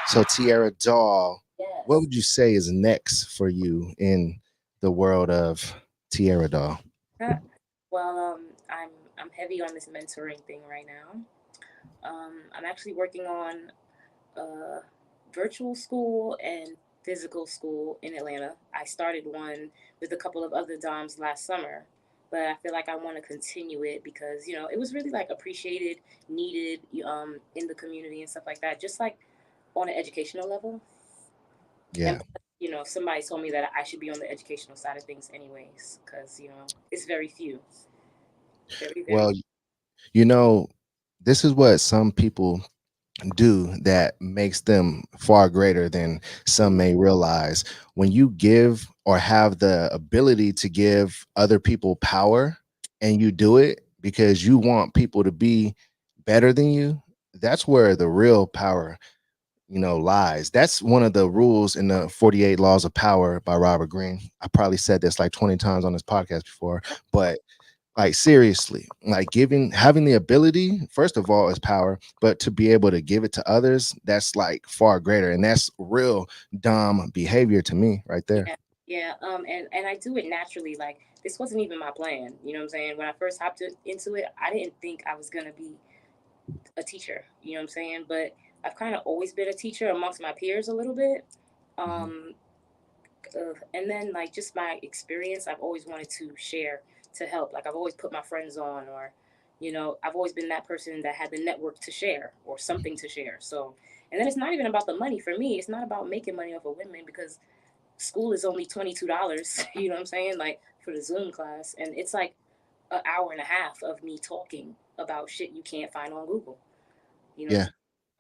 So Tierra Doll, Yes. what would you say is next for you in the world of Tierra Doll? Well, I'm heavy on this mentoring thing right now. I'm actually working on virtual school and physical school in Atlanta. I started one with a couple of other DOMs last summer, but I feel like I want to continue it because it was really like appreciated, needed in the community and stuff like that. Just like on an educational level. Yeah. And somebody told me that I should be on the educational side of things anyways, because it's very few, very Well, You know, this is what some people do that makes them far greater than some Mhm. may realize. When you give or have the ability to give other people power, and you do it because you want people to be better than you, that's where the real power, lies. That's one of the rules in the 48 Laws of Power by Robert Greene. I probably said this like 20 times on this podcast before, but like seriously, like having the ability, first of all, is power, but to be able to give it to others, that's like far greater. And that's real dumb behavior to me right there. Yeah, yeah. And I do it naturally. Like this wasn't even my plan. You know what I'm saying? When I first hopped into it, I didn't think I was gonna be a teacher. You know what I'm saying? But I've kind of always been a teacher amongst my peers a little bit. Mhm. Um, and then like just my experience, I've always wanted to share to help. Like I've always put my friends on, or I've always been that person that had the network to share or something to share. So, and then it's not even about the money for me. It's not about making money off of women because school is only $22. You know what I'm saying? Like for the Zoom class, and it's like an hour and a half of me talking about shit you can't find on Google. You know what I'm Yeah. saying?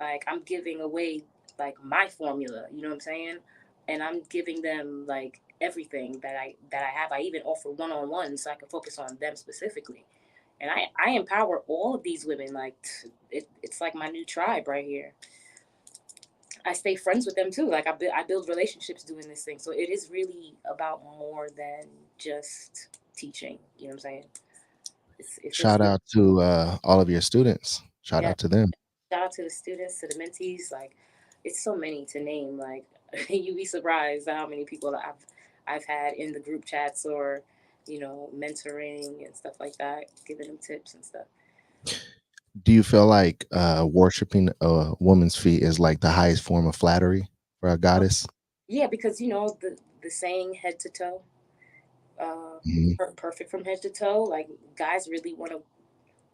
Like I'm giving away like my formula, you know what I'm saying? And I'm giving them like everything that I have. I even offer one-on-one so I can focus on them specifically. And I empower all of these women. Like it's like my new tribe right here. I stay friends with them too. Like I build relationships doing this thing. So it is really about more than just teaching. You know what I'm saying? It's Shout out to all of your students. Shout yeah. out to them. Shout out to the students, to the mentees. Like, it's so many to name. Like, you'd be surprised at how many people that I've had in the group chats or, mentoring and stuff like that, giving them tips and stuff. Do you feel like worshiping a woman's feet is like the highest form of flattery for a Um, goddess? yeah, because the saying head to toe, uh, Mhm. perfect from head to toe. Like, guys really want to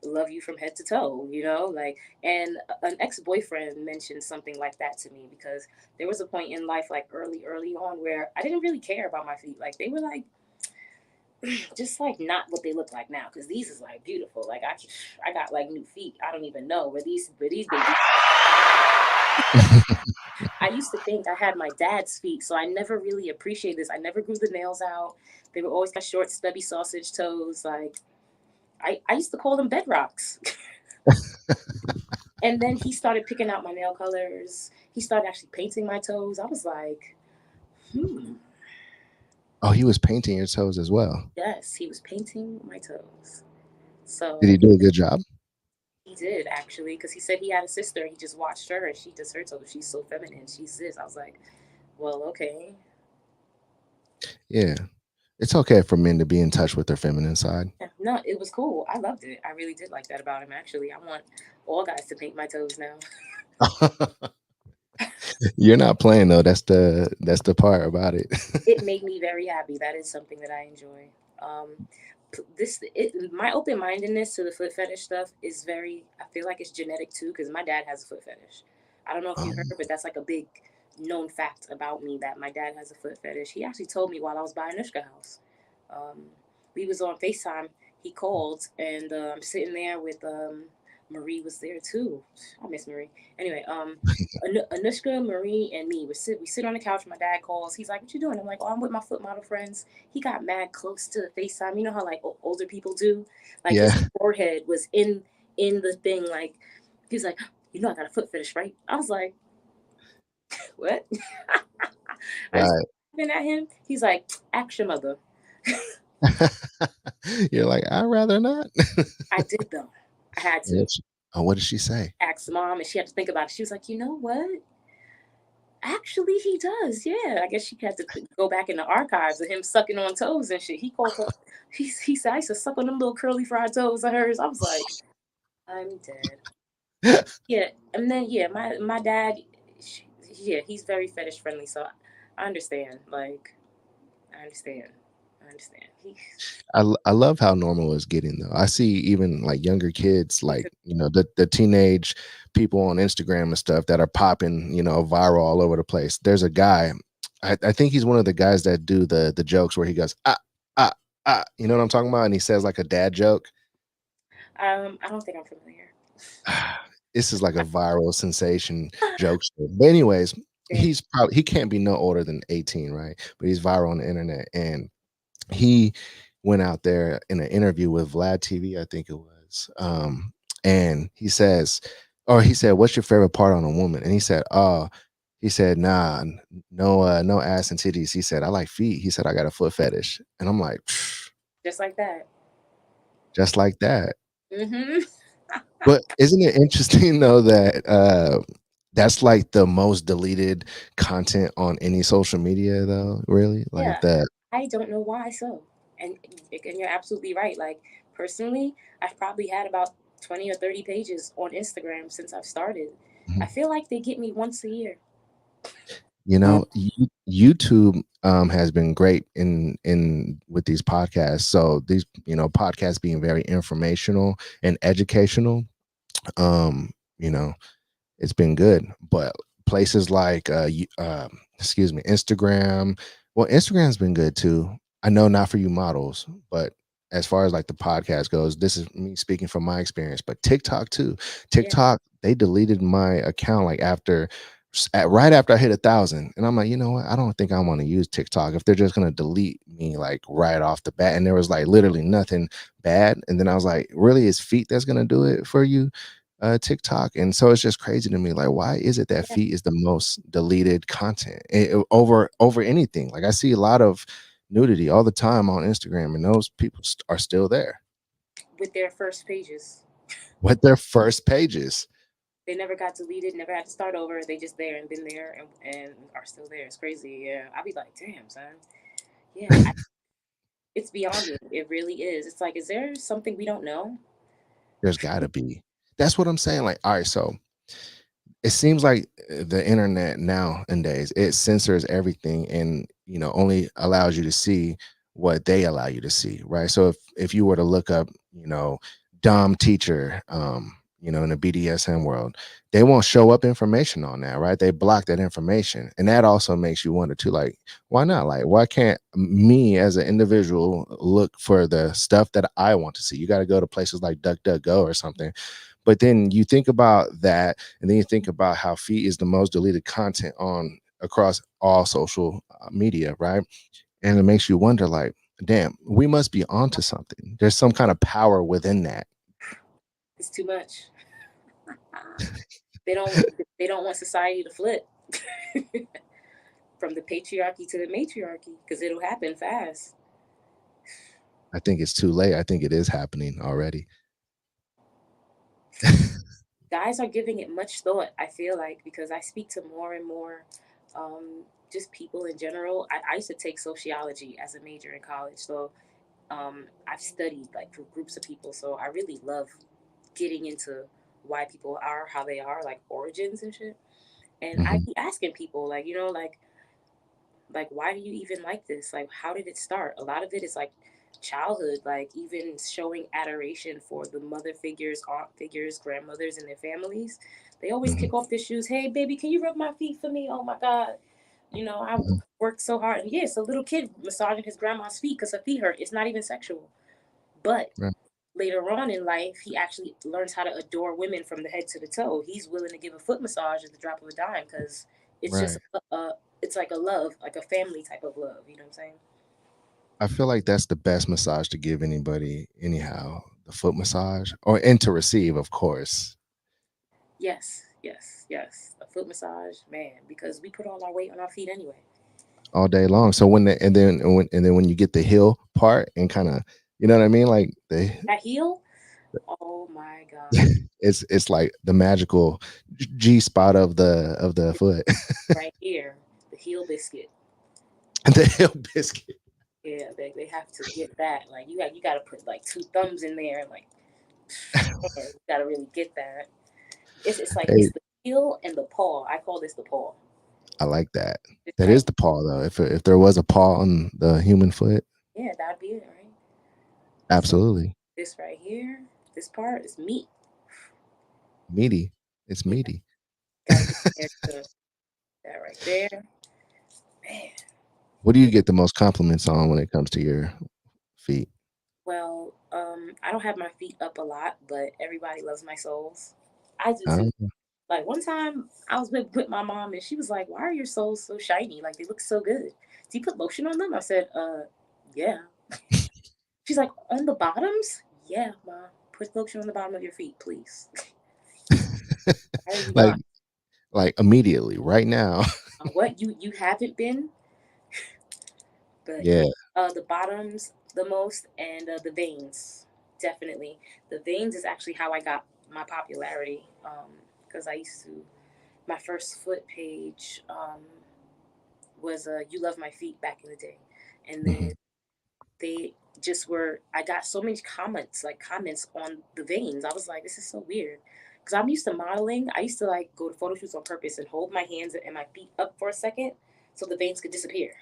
love you from head to toe, like, and an ex-boyfriend mentioned something like that to me because there was a point in life, like early on, where I didn't really care about my feet. Like they were like just like not what they look like now, because these is like beautiful. Like I got like new feet. I don't even know where these babies. I used to think I had my dad's feet, so I never really appreciated this. I never grew the nails out. They were always got short stubby sausage toes. Like I used to call them bedrocks. And then he started picking out my nail colors. He started actually painting my toes. I was like, Oh, he was painting your toes as well. yes, he was painting my toes. Did he So do a good job? he did actually, because he said he had a sister. He just watched her and she does her toes. She's so feminine. She's this. I was like, well, okay. Yeah. It's okay for men to be in touch with their feminine side. Yeah, no, it was cool. I loved it. I really did like that about him. Actually, I want all guys to paint my toes now. You're not playing though. That's the part about it. It made me very happy. That is something that I enjoy. Um, my open mindedness to the foot fetish stuff is very. I feel like it's genetic too, because my dad has a foot fetish. I don't know if you heard, Um, but that's like a big known fact about me that my dad has a foot fetish. He actually told me while I was buying Anushka house. Um, we was on Facetime. He called, and I'm sitting there with Marie was there too. I miss Marie. Anyway, Anushka, Marie, and me. We sit on the couch. My dad calls. He's like, "What you doing?" I'm like, "Oh, I'm with my foot model friends." He got mad close to the FaceTime. You know how like older people do. Like his yeah, forehead was in the thing. Like he's like, "You know, I got a foot fetish, right?" I was like, "What?" I just right. looking at him. He's like, "Ask your mother." You're like, I'd rather not. I did though. I had to Yes. Oh, what did she say? ask mom, and she had to think about it. She was like, "You know what? Actually, he does. Yeah." I guess she had to go back in the archives of him sucking on toes and shit. He called her. He said, "I used to suck on them little curly fried toes of hers." I was like, "I'm dead." Yeah, and then yeah, my dad, yeah, he's very fetish friendly, so I understand. Like, I understand. I understand. I love how normal it's getting though. I see even like younger kids, like the teenage people on Instagram and stuff that are popping, viral all over the place. There's a guy, I think he's one of the guys that do the jokes where he goes ah, ah, ah, you know what I'm talking about, and he says like a dad joke. I don't think I'm familiar. This is like a viral sensation jokester. But anyways, Yeah. he can't be no older than 18, right? But he's viral on the internet, and he went out there in an interview with Vlad TV, I think it was. And he said, "What's your favorite part on a woman?" And he said, "Oh, he said, nah, no ass and titties." He said, "I like feet." He said, "I got a foot fetish." And I'm like, Just like that. just like that. Mm-hmm. But isn't it interesting though that that's like the most deleted content on any social media though, really? Yeah, Like that. I don't know why so. And and you're absolutely right. Like personally, I've probably had about 20 or 30 pages on Instagram since I've started. I Mhm. feel like they get me once a year. You know, YouTube has been great in with these podcasts. So these, podcasts being very informational and educational. You know, it's been good. But places like excuse me, Instagram. Well, Instagram's been good too. I know not for you models, but as far as like the podcast goes, this is me speaking from my experience. But TikTok too. Yeah, TikTok, they deleted my account like right after I hit 1,000, and I'm like, you know what? I don't think I want to use TikTok if they're just gonna delete me like right off the bat. And there was like literally nothing bad. And then I was like, really, is feet that's gonna do it for you? TikTok. And so it's just crazy to me. Like, why is it that yeah. feet is the most deleted content over anything? Like, I see a lot of nudity all the time on Instagram, and those people are still there With their first pages. with their first pages. They never got deleted, never had to start over. They just there and been there and are still there. It's crazy. Yeah. I'd be like, damn, son. Yeah. It's beyond me. It really is. It's like, is there something we don't know? There's got to be. That's what I'm saying. Like, all right, so it seems like the internet nowadays it censors everything and only allows you to see what they allow you to see, right? So if you were to look up dom teacher, in the BDSM world, they won't show up information on that, right? They block that information, and that also makes you wonder too, like, why not? Like, why can't me as an individual look for the stuff that I want to see? You got to go to places like DuckDuckGo or something. But then you think about that, and then you think about how feet is the most deleted content on across all social media, right? And it makes you wonder, like, damn, we must be onto something. There's some kind of power within that. It's too much. They don't they don't want society to flip from the patriarchy to the matriarchy because it'll happen fast. I think it's too late. I think it is happening already. Guys are giving it much thought, I feel like, because I speak to more and more just people in general. I used to take sociology as a major in college, so I've studied like groups of people, so I really love getting into why people are how they are, like origins and shit. And I Mhm. be asking people, like, like why do you even like this? Like, how did it start? A lot of it is like childhood, like even showing adoration for the mother figures, aunt figures, grandmothers, and their families. They always Mhm. kick off their shoes. Hey, baby, can you rub my feet for me? Oh my God. I Mhm. worked so hard. And yes, a little kid massaging his grandma's feet because her feet hurt. It's not even sexual. But Right. later on in life, he actually learns how to adore women from the head to the toe. He's willing to give a foot massage at the drop of a dime because it's just Right. it's like a love, like a family type of love. You know what I'm saying? I feel like that's the best massage to give anybody, anyhow. The foot massage, or and to receive, of course, Yes, yes, yes. A foot massage, man, because we put all our weight on our feet anyway. all day long. So and then when you get the heel part and kind of, you know what I mean, like That heel, oh my God, it's like the magical G spot of the foot. right here, the heel biscuit. The heel biscuit. Yeah, they have to get that. Like you got to put like two thumbs in there and like man, you got to really get that. It's like Hey, it's the heel and the paw. I call this the paw. I like that. It's That right. is the paw though. If there was a paw on the human foot, Yeah, that'd be it, right? So absolutely this right here, this part is meat. meaty. It's Yeah, meaty. got to get there to that right there, man. What do you Yeah. get the most compliments on when it comes to your feet? Well, I don't have my feet up a lot, but everybody loves my soles. I do too. Um, Like one time I was with my mom and she was like, "Why are your soles so shiny? Like they look so good. Do you put lotion on them?" I said, yeah." She's like, "On the bottoms?" "Yeah, mom. Put lotion on the bottom of your feet, please." Why are you like lying? like immediately, right now. What you haven't been, but Yeah. yeah, the bottoms the most, and the veins definitely. The veins is actually how I got my popularity. Because I used to my first foot page was "You Love My Feet" back in the day, and then Mhm. they just were. I got so many comments, like comments on the veins. I was like, this is so weird. Because I'm used to modeling. I used to like go to photo shoots on purpose and hold my hands and my feet up for a second so the veins could disappear,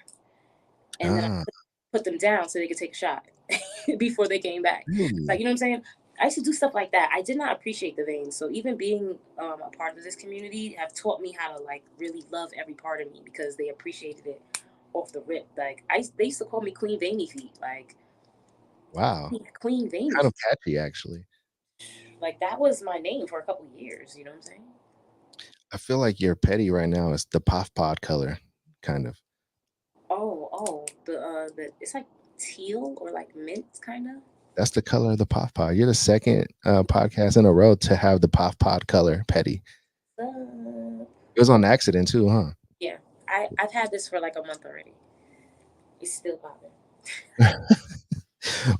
and then I Ah, put them down so they could take a shot before they came back. Like, really? you know what I'm saying? I used to do stuff like that. I did not appreciate the veins. So even being a part of this community have taught me how to like really love every part of me because they appreciated it off the rip. Like they used to call me Queen Veiny Feet. Like Wow. Queen Veiny Kind of Feet. catchy, actually. Like that was my name for a couple years. You know what I'm saying? I feel like your petty right now is the puff pod color, kind of. Oh, the it's like teal or like mint kind of. That's the color of the puff pod. You're the second podcast in a row to have the puff pod color petty. Uh, It was on accident too, huh? yeah, I've had this for like a month already. It's still popping.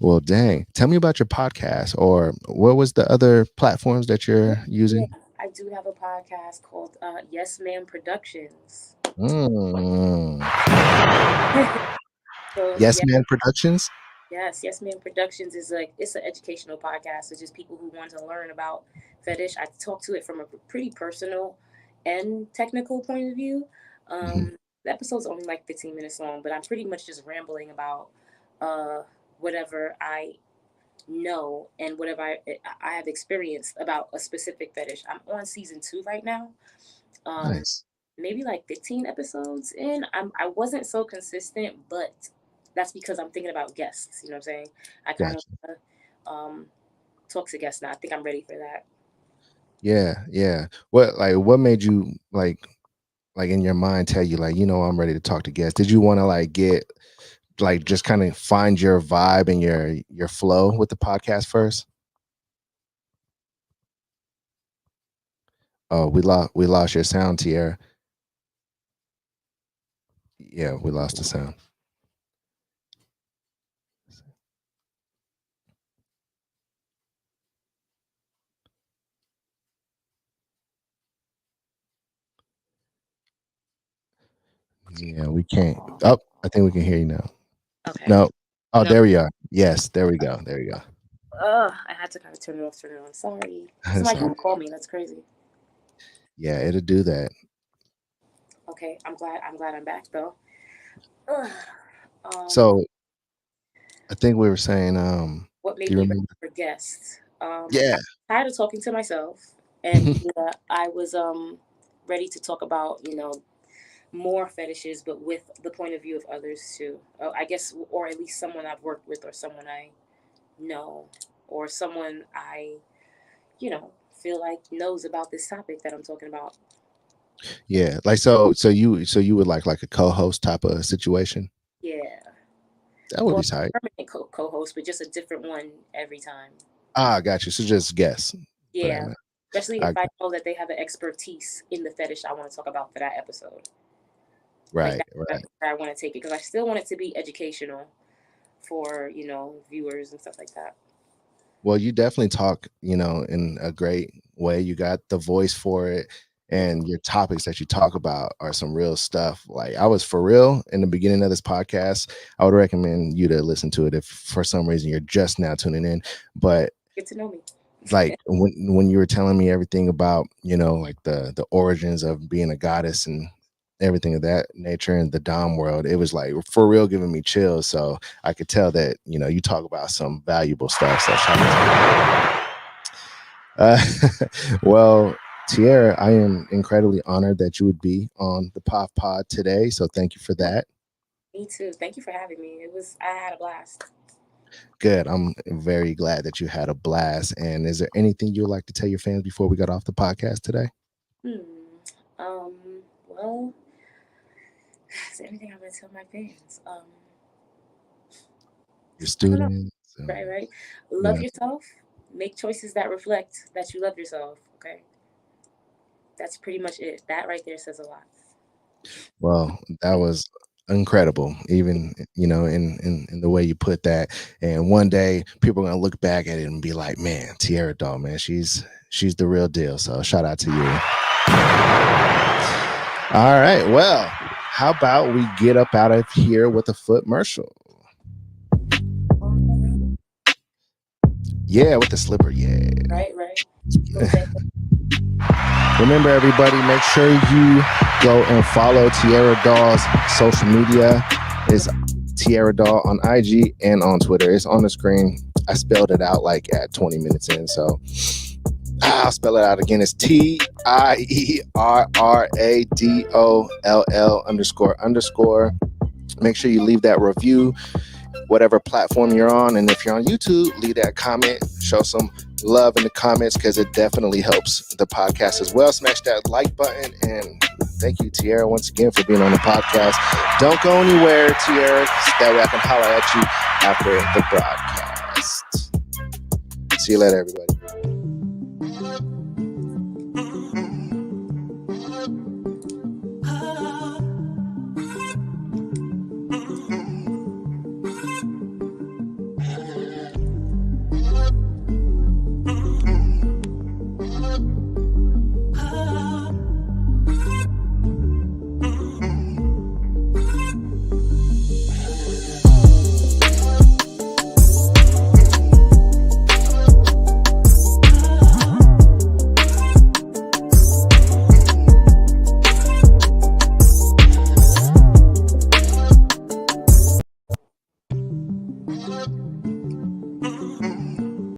Well, dang. Tell me about your podcast, or what was the other platforms that Yeah, you're yeah, using? I do have a podcast called Yes Man Productions. Mm. So Yes yeah, Man Productions. Yes Man Productions is like it's an educational podcast. It's just people who want to learn about fetish. I talk to it from a pretty personal and technical point of view. Mhm. The episode's only like 15 minutes long, but I'm pretty much just rambling about uh, whatever I know and whatever I have experienced about a specific fetish. I'm on season 2 right now. Um, Nice. Maybe like 15 episodes in. I wasn't so consistent, but that's because I'm thinking about guests. You know what I'm saying? I kind of Gotcha. um, talk to guests now. I think I'm ready for that. Yeah, yeah. What made you like in your mind tell you like, I'm ready to talk to guests? Did you want to like get like just kind of find your vibe and your flow with the podcast first? Oh, we lost your sound, Tierra. Yeah, we lost the sound. Yeah, we can't. Oh, I think we can hear you now. Okay. No. Oh, No. there we are. Yes, there we go. There we go. I had to kind of turn it off, turn it on. Sorry. Somebody Sorry. trying to call me. That's crazy. Yeah, it'll do that. Okay. I'm glad I'm back though. Ugh. Um, So I think we were saying, what do made you me ready remember? for guests? Yeah. I'm tired of talking to myself, and yeah, I was ready to talk about more fetishes, but with the point of view of others too. I guess, or at least someone I've worked with, or someone I know, or someone I feel like knows about this topic that I'm talking about. Yeah. Like so you would like a co-host type of situation? Yeah, That would be well, tight. permanent co-host, but just a different one every time. Ah, got you. So just guess. But Yeah, especially I if I know that they have an expertise in the fetish I want to talk about for that episode. Like right, that's right. where I want to take it because I still want it to be educational for viewers and stuff like that. Well, you definitely talk, in a great way. You got the voice for it, Thank and your topics that you talk about are some real stuff. Like I was for real in the beginning of this podcast. I would recommend you to listen to it if for some reason you're just now tuning in. But Get to know me. like when you were telling me everything about like the origins of being a goddess and everything of that nature in the dom world, it was like for real giving me chills. So I could tell that you talk about some valuable stuff. So shout out to you. Well, Tierra, I am incredibly honored that you would be on the POF pod today, so thank you for that. Me too. Thank you for having me. I had a blast. Good. I'm very glad that you had a blast. And is there anything you would like to tell your fans before we got off the podcast today? Hmm. Well, is there anything I'm gonna tell my fans? Your I don't know. students? Right. Love Yeah. yourself. Make choices that reflect that you love yourself. Okay. That's pretty much it. That right there says a lot. Well, that was incredible, even in the way you put that. And one day people are gonna look back at it and be like, man, Tierra Doll, man, she's the real deal. So shout out to you. All right. Well, how about we get up out of here with a foot commercial? Yeah, with the slipper. Yeah. Right. Okay. Remember, everybody, make sure you go and follow Tierra Doll's social media. It's Tierra Doll on IG and on Twitter. It's on the screen. I spelled it out like at 20 minutes in, so I'll spell it out again. It's TIERRADOLL__. Make sure you leave that review, whatever platform you're on. And if you're on YouTube, leave that comment, show some love in the comments, because it definitely helps the podcast as well. Smash that like button. And thank you, Tierra, once again for being on the podcast. Don't go anywhere, Tierra. That way I can holler at you after the broadcast. See you later, everybody.